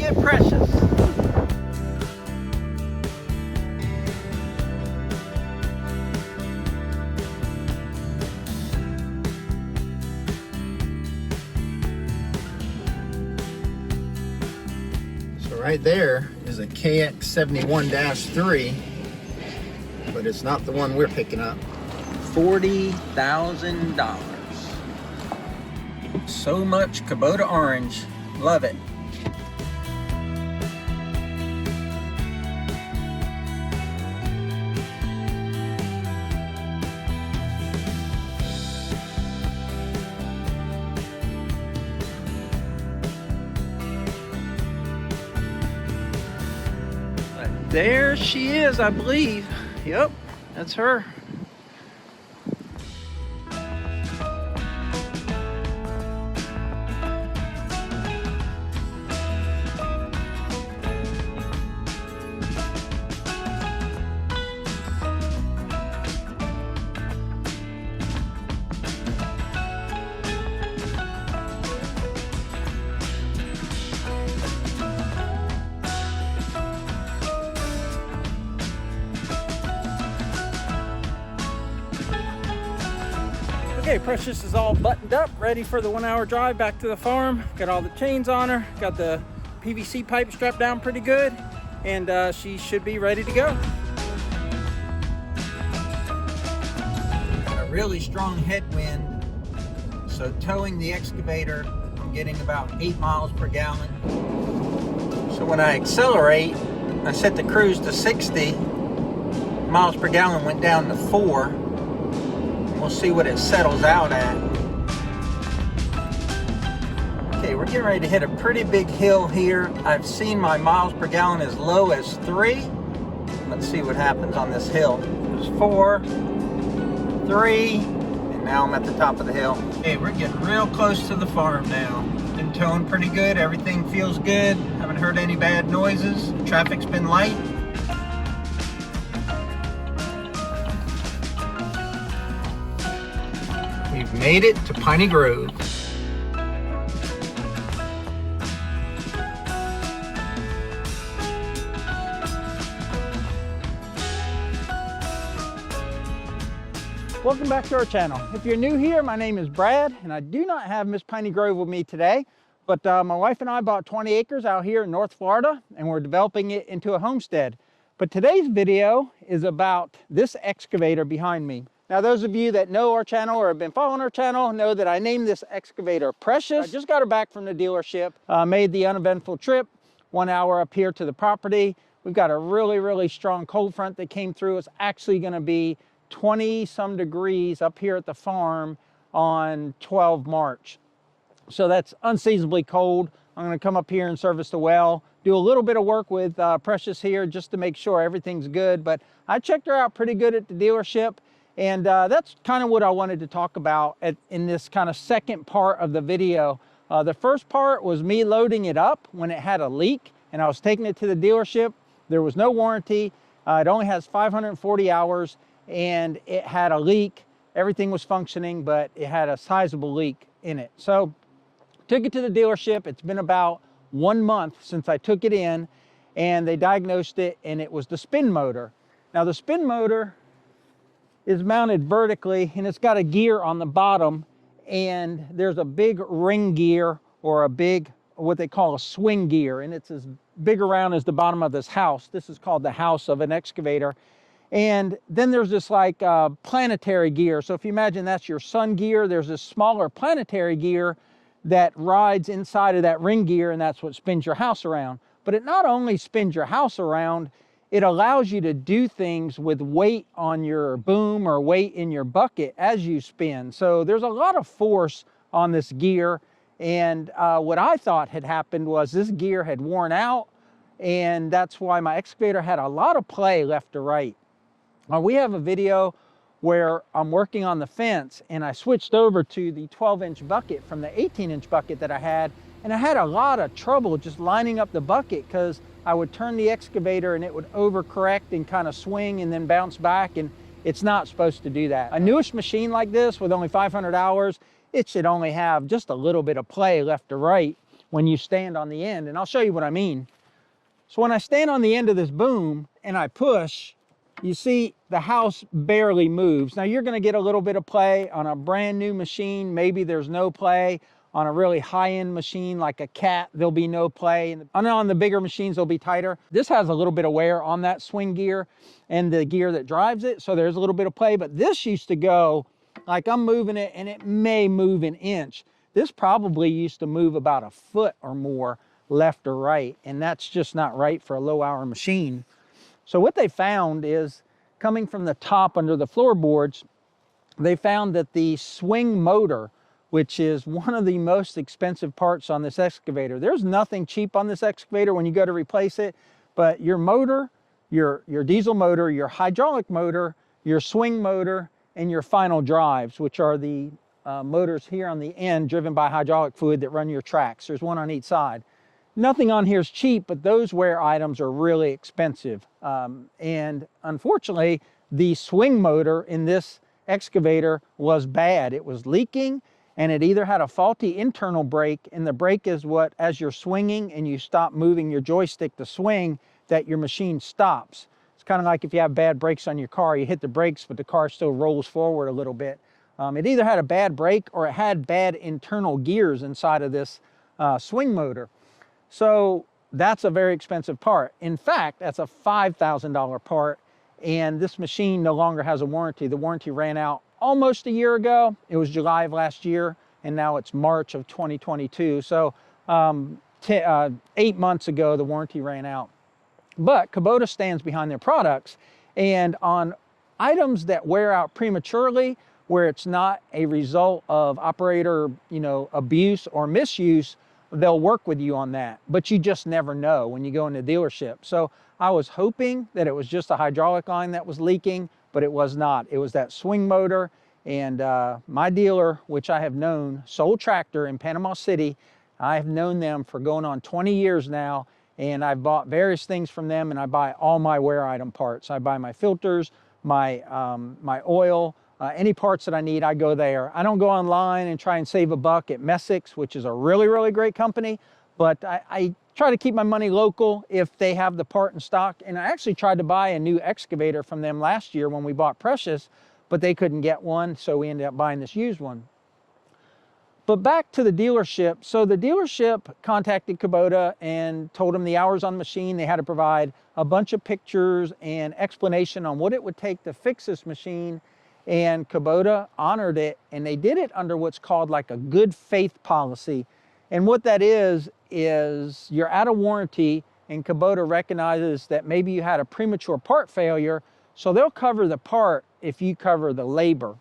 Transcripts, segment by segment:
get Precious. So right there is a KX71-3, but it's not the one we're picking up. $40,000. So much Kubota orange. Love it. There she is, I believe. Yep, that's her. Okay, Precious is all buttoned up, ready for the 1 hour drive back to the farm. Got all the chains on her, got the PVC pipe strapped down pretty good, and she should be ready to go. Got a really strong headwind, so towing the excavator, I'm getting about 8 miles per gallon. So when I accelerate, I set the cruise to 60, miles per gallon went down to 4. We'll see what it settles out at. Okay, we're getting ready to hit a pretty big hill here. I've seen my miles per gallon as low as 3. Let's see what happens on this hill. There's 4, 3, and now I'm at the top of the hill. Okay, we're getting real close to the farm now. Been towing pretty good, everything feels good. Haven't heard any bad noises. Traffic's been light. We've made it to Piney Grove. Welcome back to our channel. If you're new here, my name is Brad, and I do not have Miss Piney Grove with me today, but my wife and I bought 20 acres out here in North Florida, and we're developing it into a homestead. But today's video is about this excavator behind me. Now, those of you that know our channel or have been following our channel know that I named this excavator Precious. I just got her back from the dealership, made the uneventful trip, 1 hour up here to the property. We've got a really strong cold front that came through. It's actually gonna be 20 some degrees up here at the farm on 12 March. So that's unseasonably cold. I'm gonna come up here and service the well, do a little bit of work with Precious here just to make sure everything's good. But I checked her out pretty good at the dealership. And that's kind of what I wanted to talk about in this kind of second part of the video. The first part was me loading it up when it had a leak, and I was taking it to the dealership. There was no warranty. It only has 540 hours, and it had a leak. Everything was functioning, but it had a sizable leak in it. So took it to the dealership. It's been about 1 month since I took it in, and they diagnosed it, and it was the spin motor. Now, the spin motor is mounted vertically, and it's got a gear on the bottom, and there's a big ring gear or a big, what they call a swing gear, and it's as big around as the bottom of this house. This is called the house of an excavator. And then there's this like planetary gear. So if you imagine that's your sun gear, there's this smaller planetary gear that rides inside of that ring gear, and that's what spins your house around. But it not only spins your house around, it allows you to do things with weight on your boom or weight in your bucket as you spin. So there's a lot of force on this gear. And what I thought had happened was this gear had worn out, and that's why my excavator had a lot of play left to right. We have a video where I'm working on the fence, and I switched over to the 12-inch bucket from the 18-inch bucket that I had, and I had a lot of trouble just lining up the bucket because I would turn the excavator and it would overcorrect and kind of swing and then bounce back, and it's not supposed to do that. A newish machine like this with only 500 hours, it should only have just a little bit of play left to right. when you stand on the end, and I'll show you what I mean. So when I stand on the end of this boom and I push, you see the house barely moves. Now you're gonna get a little bit of play on a brand new machine. Maybe there's no play. On a really high-end machine like a Cat, there'll be no play. And on the bigger machines, they'll be tighter. This has a little bit of wear on that swing gear and the gear that drives it, so there's a little bit of play. But this used to go, like I'm moving it, and it may move an inch. This probably used to move about a foot or more left or right, and that's just not right for a low-hour machine. So what they found is, coming from the top under the floorboards, they found that the swing motor, which is one of the most expensive parts on this excavator. There's nothing cheap on this excavator when you go to replace it, but your motor, your diesel motor, your hydraulic motor, your swing motor, and your final drives, which are the motors here on the end driven by hydraulic fluid that run your tracks. There's one on each side. Nothing on here is cheap, but those wear items are really expensive. And unfortunately, the swing motor in this excavator was bad. It was leaking, and it either had a faulty internal brake, and the brake is what, as you're swinging and you stop moving your joystick to swing, that your machine stops. It's kind of like if you have bad brakes on your car, you hit the brakes, but the car still rolls forward a little bit. It either had a bad brake or it had bad internal gears inside of this swing motor. So that's a very expensive part. In fact, that's a $5,000 part, and this machine no longer has a warranty. The warranty ran out almost a year ago. It was July of last year, and now it's March of 2022. So 8 months ago, the warranty ran out. But Kubota stands behind their products, and on items that wear out prematurely, where it's not a result of operator, abuse or misuse, they'll work with you on that. But you just never know when you go in the dealership. So I was hoping that it was just a hydraulic line that was leaking, but it was not. It was that swing motor. And my dealer, which I have known, Soul Tractor in Panama City, I have known them for going on 20 years now, and I've bought various things from them, and I buy all my wear item parts. I buy my filters, my oil, any parts that I need, I go there. I don't go online and try and save a buck at Messick's, which is a really, really great company, but I try to keep my money local if they have the part in stock. And I actually tried to buy a new excavator from them last year when we bought Precious, but they couldn't get one, so we ended up buying this used one. But back to the dealership. So the dealership contacted Kubota and told them the hours on the machine. They had to provide a bunch of pictures and explanation on what it would take to fix this machine. And Kubota honored it, and they did it under what's called like a good faith policy. And what that is you're out of warranty, and Kubota recognizes that maybe you had a premature part failure, so they'll cover the part if you cover the labor.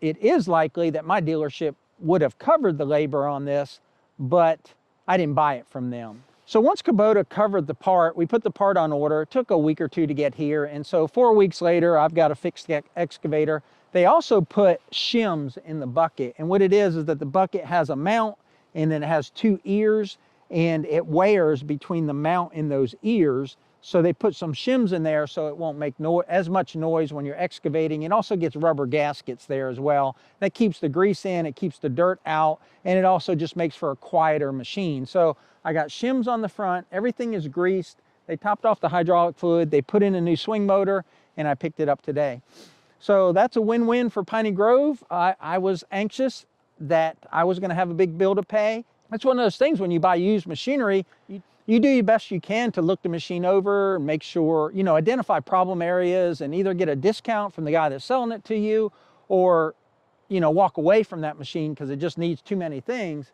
It is likely that my dealership would have covered the labor on this, but I didn't buy it from them. So once Kubota covered the part, we put the part on order. It took a week or two to get here, and so 4 weeks later, I've got a fixed excavator. They also put shims in the bucket, and what it is that the bucket has a mount, and then it has 2 ears, and it wears between the mount and those ears. So they put some shims in there so it won't make as much noise when you're excavating. It also gets rubber gaskets there as well. That keeps the grease in, it keeps the dirt out, and it also just makes for a quieter machine. So I got shims on the front, everything is greased. They topped off the hydraulic fluid, they put in a new swing motor, and I picked it up today. So that's a win-win for Piney Grove. I was anxious that I was gonna have a big bill to pay. It's one of those things when you buy used machinery, you do your best you can to look the machine over, make sure, identify problem areas, and either get a discount from the guy that's selling it to you, or, walk away from that machine because it just needs too many things.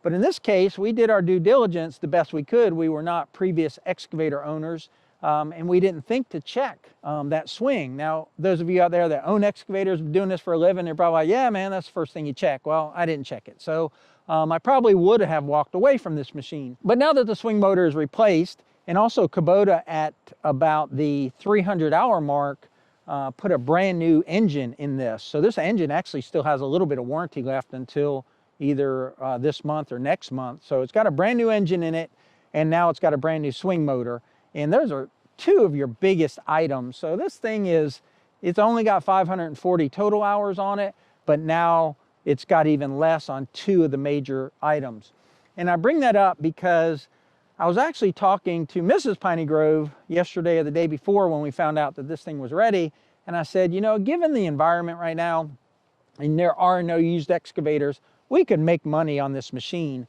But in this case, we did our due diligence the best we could. We were not previous excavator owners, and we didn't think to check that swing. Now, those of you out there that own excavators, doing this for a living, they're probably like, yeah, man, that's the first thing you check. Well, I didn't check it. So I probably would have walked away from this machine. But now that the swing motor is replaced, and also Kubota at about the 300-hour mark, put a brand new engine in this. So this engine actually still has a little bit of warranty left until either this month or next month. So it's got a brand new engine in it, and now it's got a brand new swing motor. And those are 2 of your biggest items. So this thing it's only got 540 total hours on it, but now it's got even less on 2 of the major items. And I bring that up because I was actually talking to Mrs. Piney Grove yesterday or the day before when we found out that this thing was ready. And I said, you know, given the environment right now, and there are no used excavators, we could make money on this machine.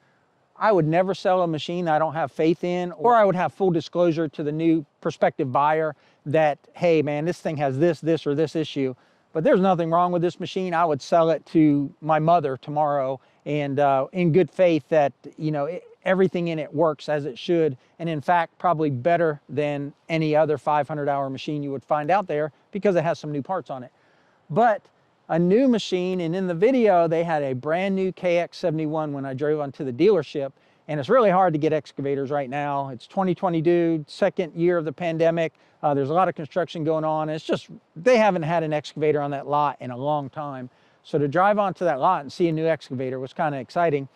I would never sell a machine I don't have faith in, or I would have full disclosure to the new prospective buyer that, hey man, this thing has this, or this issue, but there's nothing wrong with this machine. I would sell it to my mother tomorrow, and in good faith that, you know, everything in it works as it should, and in fact, probably better than any other 500-hour machine you would find out there because it has some new parts on it. But a new machine, and in the video they had a brand new KX71 when I drove onto the dealership, and it's really hard to get excavators right now. It's 2022, second year of the pandemic. There's a lot of construction going on. It's just, they haven't had an excavator on that lot in a long time. So to drive onto that lot and see a new excavator was kind of exciting.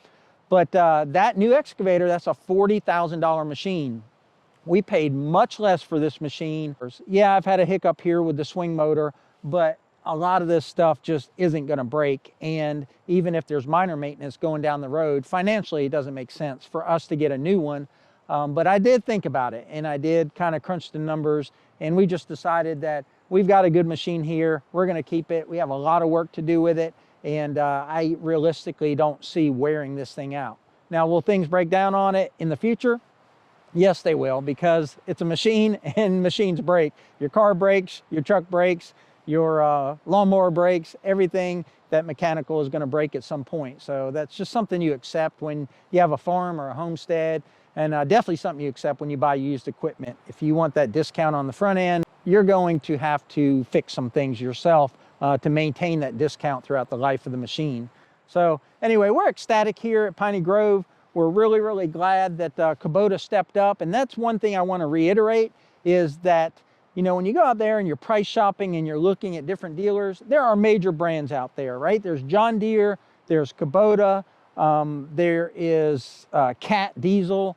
But that new excavator, that's a $40,000 machine. We paid much less for this machine. Yeah, I've had a hiccup here with the swing motor, but a lot of this stuff just isn't going to break. And even if there's minor maintenance going down the road, financially it doesn't make sense for us to get a new one. But I did think about it, and I did kind of crunch the numbers, and we just decided that we've got a good machine here. We're going to keep it. We have a lot of work to do with it, and I realistically don't see wearing this thing out. Now, will things break down on it in the future? Yes, they will, because it's a machine and machines break. Your car breaks, your truck breaks, your lawnmower breaks, everything that mechanical is going to break at some point. So that's just something you accept when you have a farm or a homestead, and definitely something you accept when you buy used equipment. If you want that discount on the front end, you're going to have to fix some things yourself to maintain that discount throughout the life of the machine. So anyway, we're ecstatic here at Piney Grove. We're really, really glad that Kubota stepped up. And that's one thing I want to reiterate, is that, you know, when you go out there and you're price shopping and you're looking at different dealers, there are major brands out there, right? There's John Deere, there's Kubota, there is Cat Diesel,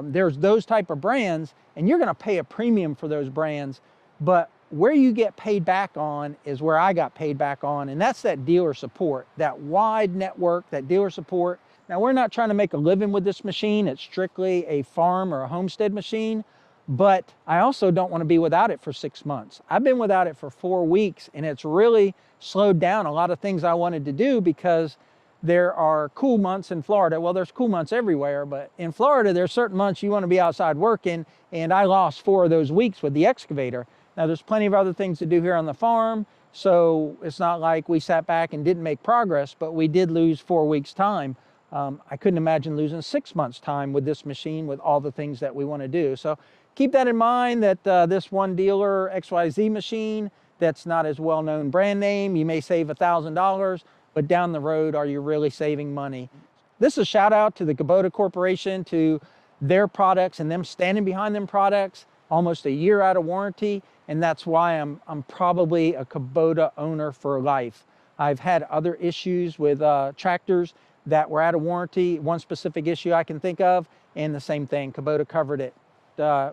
there's those type of brands, and you're going to pay a premium for those brands. But where you get paid back on is where I got paid back on, and that's that dealer support, that wide network, that dealer support. Now, we're not trying to make a living with this machine. It's strictly a farm or a homestead machine. But I also don't want to be without it for 6 months. I've been without it for 4 weeks, and it's really slowed down a lot of things I wanted to do, because there are cool months in Florida. Well, there's cool months everywhere, but in Florida, there's certain months you want to be outside working, and I lost 4 of those weeks with the excavator. Now, there's plenty of other things to do here on the farm, so it's not like we sat back and didn't make progress, but we did lose 4 weeks' time. I couldn't imagine losing 6 months' time with this machine with all the things that we want to do. So keep that in mind, that this one dealer XYZ machine, that's not as well-known brand name, you may save $1,000, but down the road, are you really saving money? This is a shout out to the Kubota Corporation, to their products and them standing behind them products, almost a year out of warranty, and that's why I'm probably a Kubota owner for life. I've had other issues with tractors that were out of warranty, one specific issue I can think of, and the same thing, Kubota covered it.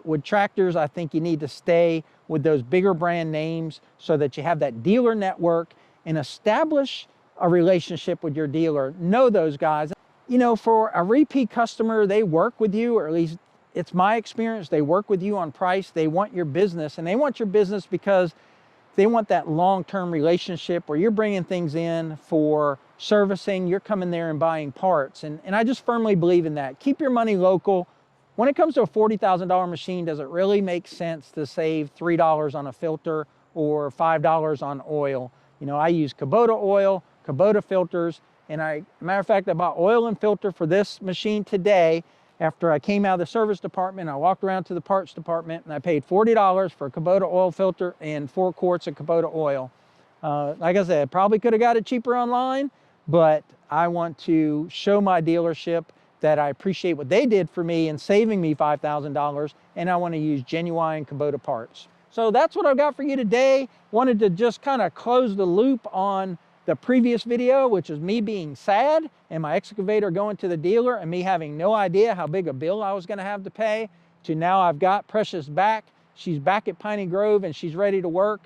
With tractors, I think you need to stay with those bigger brand names so that you have that dealer network and establish a relationship with your dealer. Know those guys. You know, for a repeat customer, they work with you, or at least it's my experience, they work with you on price. They want your business, and they want your business because they want that long-term relationship where you're bringing things in for servicing, you're coming there and buying parts. And I just firmly believe in that. Keep your money local. When it comes to a $40,000 machine, does it really make sense to save $3 on a filter or $5 on oil? You know, I use Kubota oil, Kubota filters, and matter of fact, I bought oil and filter for this machine today. After I came out of the service department, I walked around to the parts department, and I paid $40 for a Kubota oil filter and 4 quarts of Kubota oil. Like I said, probably could have got it cheaper online, but I want to show my dealership that I appreciate what they did for me in saving me $5,000, and I want to use genuine Kubota parts. So that's what I've got for you today. Wanted to just kind of close the loop on the previous video, which is me being sad and my excavator going to the dealer and me having no idea how big a bill I was going to have to pay, to now I've got Precious back. She's back at Piney Grove and she's ready to work.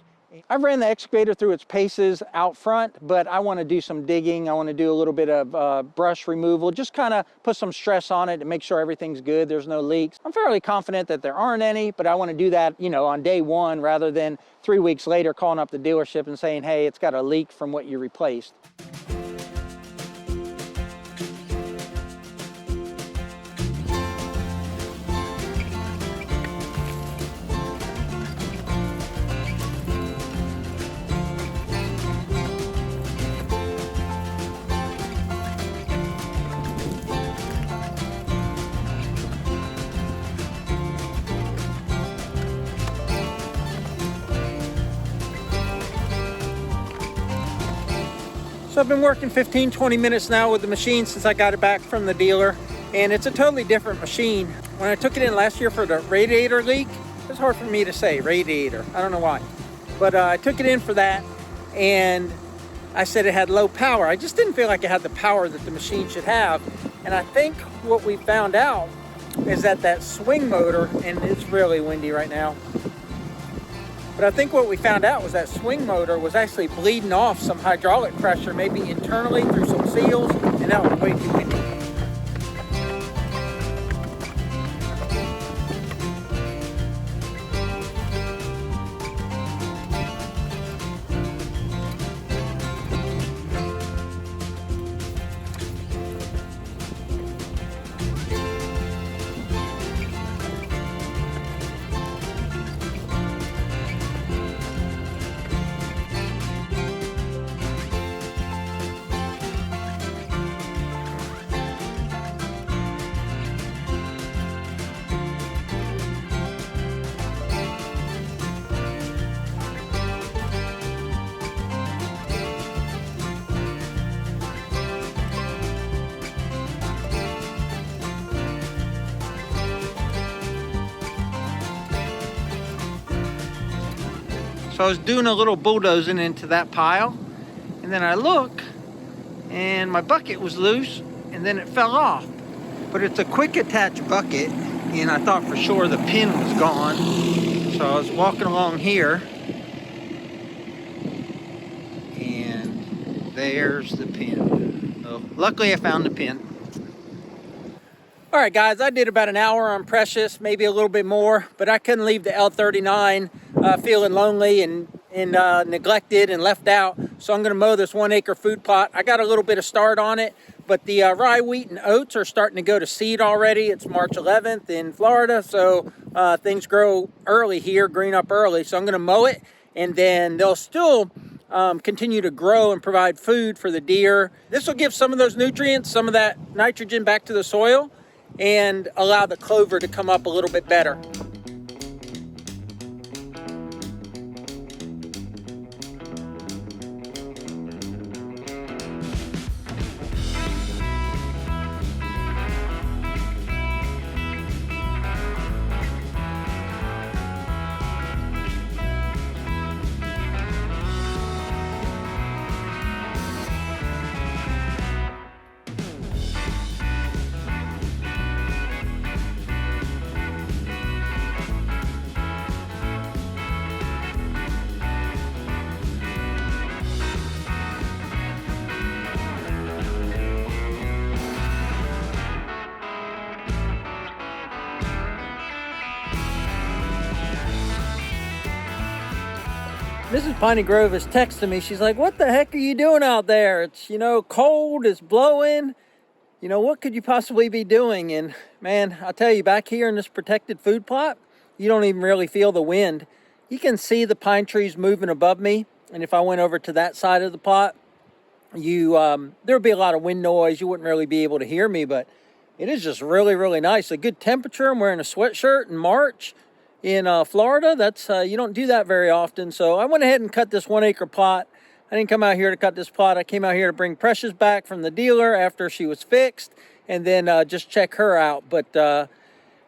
I've ran the excavator through its paces out front, but I want to do some digging. I want to do a little bit of brush removal, just kind of put some stress on it to make sure everything's good, there's no leaks. I'm fairly confident that there aren't any, but I want to do that, you know, on day one rather than 3 weeks later calling up the dealership and saying, hey, it's got a leak from what you replaced. So I've been working 15-20 minutes now with the machine since I got it back from the dealer, and it's a totally different machine. When I took it in last year for the radiator leak, it's hard for me to say radiator, I don't know why, but I took it in for that, and I said it had low power. I just didn't feel like it had the power that the machine should have, and I think what we found out is that swing motor, and it's really windy right now, but I think what we found out was that swing motor was actually bleeding off some hydraulic pressure, maybe internally through some seals, and that was way too windy. So I was doing a little bulldozing into that pile, and then I look, and my bucket was loose, and then it fell off. But it's a quick attach bucket, and I thought for sure the pin was gone. So I was walking along here, and there's the pin. So luckily I found the pin. All right, guys, I did about an hour on Precious, maybe a little bit more, but I couldn't leave the L39 feeling lonely and neglected and left out. So I'm gonna mow this 1 acre food plot. I got a little bit of start on it, but the rye, wheat, and oats are starting to go to seed already. It's March 11th in Florida, so things grow early here, green up early. So I'm gonna mow it, and then they'll still continue to grow and provide food for the deer. This will give some of those nutrients, some of that nitrogen back to the soil, and allow the clover to come up a little bit better. Mrs. Piney Grove is texting me. She's like, what the heck are you doing out there? It's, you know, cold, it's blowing. You know, what could you possibly be doing? And man, I'll tell you, back here in this protected food plot, you don't even really feel the wind. You can see the pine trees moving above me. And if I went over to that side of the plot, there'd be a lot of wind noise. You wouldn't really be able to hear me, but it is just really, really nice. A good temperature. I'm wearing a sweatshirt in March. In Florida, that's you don't do that very often. So I went ahead and cut this 1 acre plot. I didn't come out here to cut this plot. I came out here to bring Precious back from the dealer after she was fixed, and then just check her out. But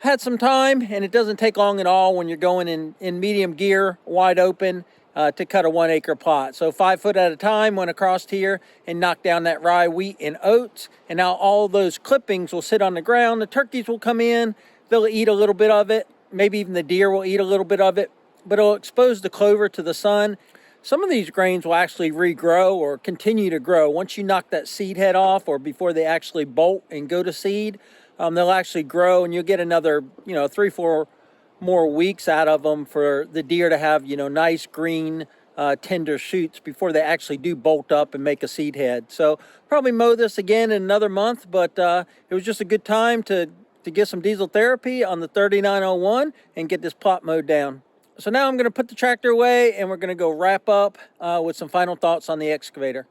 had some time, and it doesn't take long at all when you're going in medium gear, wide open, to cut a 1 acre plot. So 5 foot at a time, went across here and knocked down that rye, wheat, and oats. And now all those clippings will sit on the ground. The turkeys will come in. They'll eat a little bit of it. Maybe even the deer will eat a little bit of it, but it'll expose the clover to the sun. some of these grains will actually regrow or continue to grow. Once you knock that seed head off, or before they actually bolt and go to seed, they'll actually grow, and you'll get another, 3-4 more weeks out of them for the deer to have, nice green tender shoots before they actually do bolt up and make a seed head. So probably mow this again in another month, but it was just a good time to get some diesel therapy on the 3901 and get this plot mowed down. So now I'm going to put the tractor away, and we're going to go wrap up with some final thoughts on the excavator.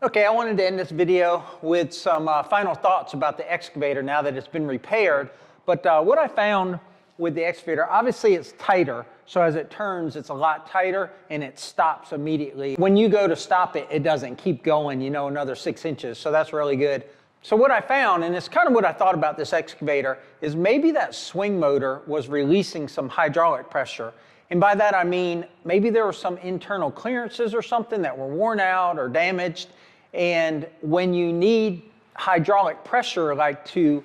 Okay, I wanted to end this video with some final thoughts about the excavator now that it's been repaired. But what I found with the excavator, obviously it's tighter, so as it turns it's a lot tighter and it stops immediately. When you go to stop it, it doesn't keep going, another 6 inches, so that's really good. So what I found, and it's kind of what I thought about this excavator, is maybe that swing motor was releasing some hydraulic pressure. And by that I mean maybe there were some internal clearances or something that were worn out or damaged, and when you need hydraulic pressure, like to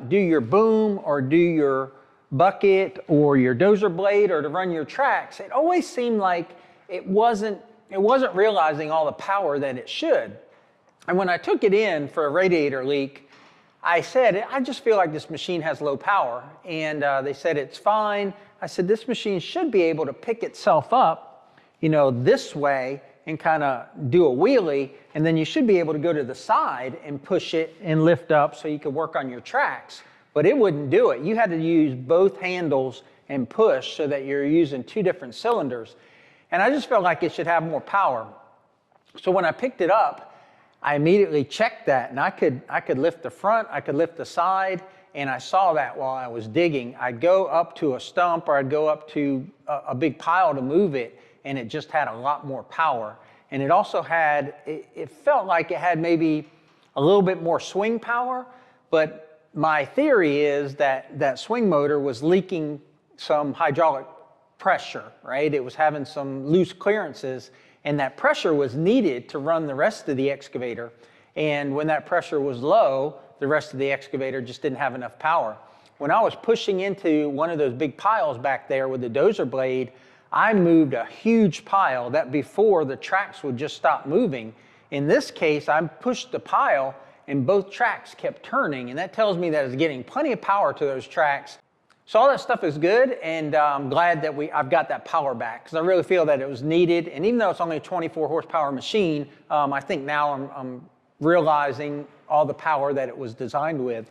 do your boom or do your bucket or your dozer blade or to run your tracks, it always seemed like it wasn't realizing all the power that it should. And when I took it in for a radiator leak, I said, I just feel like this machine has low power. And they said, it's fine. I said, this machine should be able to pick itself up, this way and kind of do a wheelie. And then you should be able to go to the side and push it and lift up so you could work on your tracks. But it wouldn't do it. You had to use both handles and push so that you're using 2 different cylinders. And I just felt like it should have more power. So when I picked it up, I immediately checked that, and I could lift the front, I could lift the side, and I saw that while I was digging. I'd go up to a stump or I'd go up to a big pile to move it, and it just had a lot more power. And it also had, it felt like it had maybe a little bit more swing power, but my theory is that that swing motor was leaking some hydraulic pressure, right? It was having some loose clearances, and that pressure was needed to run the rest of the excavator. And when that pressure was low, the rest of the excavator just didn't have enough power. When I was pushing into one of those big piles back there with the dozer blade, I moved a huge pile that before the tracks would just stop moving. In this case, I pushed the pile and both tracks kept turning, and that tells me that it's getting plenty of power to those tracks. So all that stuff is good, and I'm glad that I've got that power back, because I really feel that it was needed. And even though it's only a 24 horsepower machine, I think now I'm realizing all the power that it was designed with.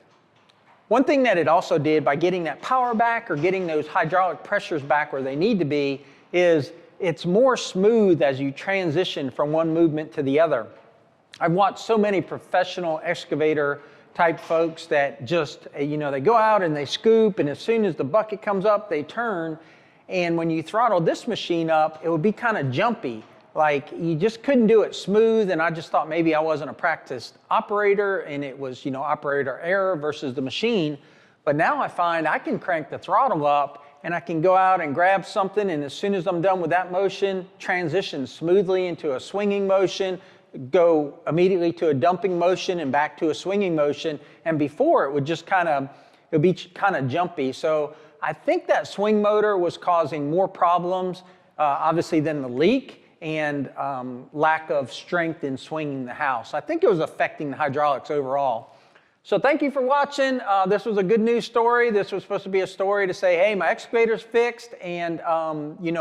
One thing that it also did by getting that power back or getting those hydraulic pressures back where they need to be is it's more smooth as you transition from one movement to the other. I've watched so many professional excavator type folks that just, they go out and they scoop, and as soon as the bucket comes up, they turn. And when you throttle this machine up, it would be kind of jumpy. Like you just couldn't do it smooth, and I just thought maybe I wasn't a practiced operator and it was, operator error versus the machine. But now I find I can crank the throttle up and I can go out and grab something, and as soon as I'm done with that motion, transition smoothly into a swinging motion, go immediately to a dumping motion and back to a swinging motion. And before it would just it would be kind of jumpy. So I think that swing motor was causing more problems, obviously, than the leak, and lack of strength in swinging the house. I think it was affecting the hydraulics overall. So thank you for watching. This was a good news story. This was supposed to be a story to say, hey, my excavator's fixed, and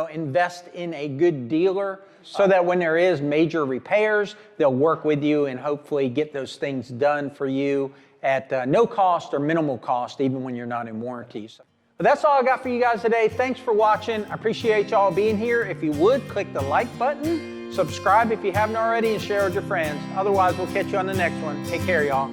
invest in a good dealer so that when there is major repairs, they'll work with you and hopefully get those things done for you at no cost or minimal cost, even when you're not in warranty. But that's all I got for you guys today. Thanks for watching. I appreciate y'all being here. If you would, click the like button, subscribe if you haven't already, and share with your friends. Otherwise, we'll catch you on the next one. Take care, y'all.